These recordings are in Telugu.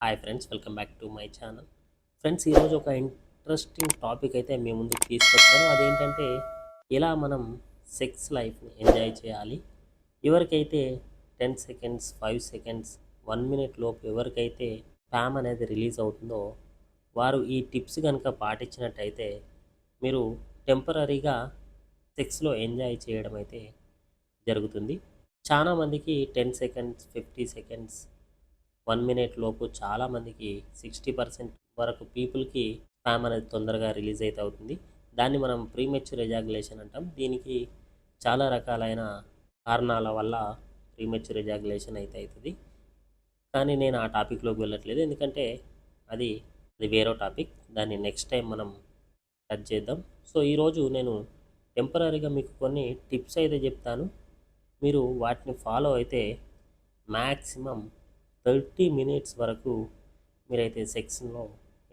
Hi friends, welcome back to my channel. Friends, ఈరోజు ఒక ఇంట్రెస్టింగ్ టాపిక్ అయితే మీ ముందుకు తీసుకొచ్చాను. అదేంటంటే ఎలా మనం సెక్స్ లైఫ్ని ఎంజాయ్ చేయాలి. ఎవరికైతే 10 సెకండ్స్, 5 సెకండ్స్, 1 మినిట్ లోపు ఎవరికైతే స్పామ్ అనేది రిలీజ్ అవుతుందో వారు ఈ టిప్స్ కనుక పాటించినట్టయితే మీరు టెంపరీగా సెక్స్లో ఎంజాయ్ చేయడం అయితే జరుగుతుంది. చాలామందికి 10 సెకండ్స్, 50 సెకండ్స్, 1 మినిట్ లోపు చాలామందికి 60% వరకు పీపుల్కి స్పామ్ అనేది తొందరగా రిలీజ్ అయితే అవుతుంది. దాన్ని మనం ప్రీమెచ్యూర్ ఎజాగులేషన్ అంటాం. దీనికి చాలా రకాలైన కారణాల వల్ల ప్రీమెచ్యూర్ ఎజాగులేషన్ అయితే అవుతుంది. కానీ నేను ఆ టాపిక్లోకి వెళ్ళట్లేదు, ఎందుకంటే అది అది వేరే టాపిక్. దాన్ని నెక్స్ట్ టైం మనం టచ్ చేద్దాం. సో ఈరోజు నేను టెంపరీగా మీకు కొన్ని టిప్స్ అయితే చెప్తాను. మీరు వాటిని ఫాలో అయితే మ్యాక్సిమం 30 మినిట్స్ వరకు మీరైతే సెక్స్లో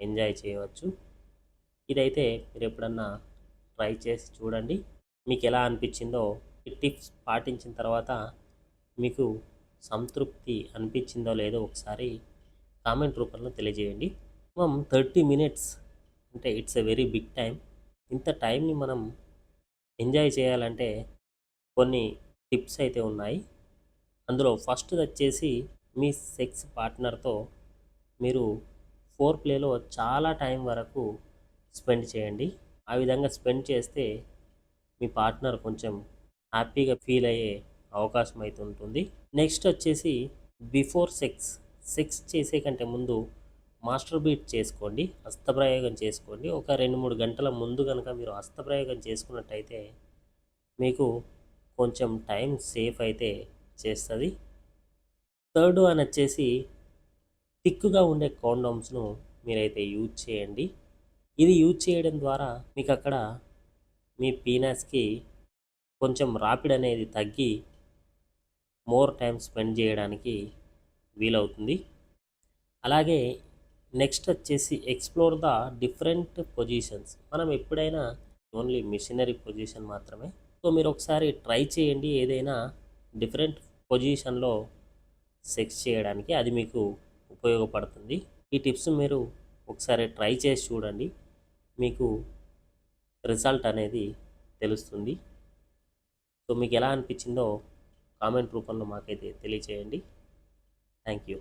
ఎంజాయ్ చేయవచ్చు. ఇదైతే మీరు ఎప్పుడన్నా ట్రై చేసి చూడండి. మీకు ఎలా అనిపించిందో, ఈ టిప్స్ పాటించిన తర్వాత మీకు సంతృప్తి అనిపించిందో లేదో ఒకసారి కామెంట్ రూపంలో తెలియజేయండి. మనం 30 మినిట్స్ అంటే it's a very big time. ఇంత టైంని మనం ఎంజాయ్ చేయాలంటే కొన్ని టిప్స్ అయితే ఉన్నాయి. అందులో ఫస్ట్ వచ్చేసి మీ సెక్స్ పార్ట్నర్తో మీరు ఫోర్ ప్లేలో చాలా టైం వరకు స్పెండ్ చేయండి. ఆ విధంగా స్పెండ్ చేస్తే మీ పార్ట్నర్ కొంచెం హ్యాపీగా ఫీల్ అయ్యే అవకాశం అయితే ఉంటుంది. నెక్స్ట్ వచ్చేసి బిఫోర్ సెక్స్, సెక్స్ చేసే కంటే ముందు మాస్టర్ బీట్ చేసుకోండి, హస్తప్రయోగం చేసుకోండి. ఒక 2-3 గంటల ముందు కనుక మీరు హస్తప్రయోగం చేసుకున్నట్టయితే మీకు కొంచెం టైం సేఫ్ అయితే చేస్తుంది. థర్డ్ అని వచ్చేసి థిక్గా ఉండే కాండోమ్స్ను మీరైతే యూజ్ చేయండి. ఇది యూజ్ చేయడం ద్వారా మీకు అక్కడ మీ పీనస్కి కొంచెం రాపిడ్ అనేది తగ్గి మోర్ టైం స్పెండ్ చేయడానికి వీలవుతుంది. అలాగే నెక్స్ట్ వచ్చేసి ఎక్స్ప్లోర్ ద డిఫరెంట్ పొజిషన్స్. మనం ఎప్పుడైనా ఓన్లీ మిషనరీ పొజిషన్ మాత్రమే. సో మీరు ఒకసారి ట్రై చేయండి ఏదైనా డిఫరెంట్ పొజిషన్లో సెక్స్ చేయడానికి, అది మీకు ఉపయోగపడుతుంది. ఈ టిప్స్ మీరు ఒకసారి ట్రై చేసి చూడండి, మీకు రిజల్ట్ అనేది తెలుస్తుంది. సో మీకు ఎలా అనిపించిందో కామెంట్ రూపంలో మాకైతే తెలియచేయండి. Thank you.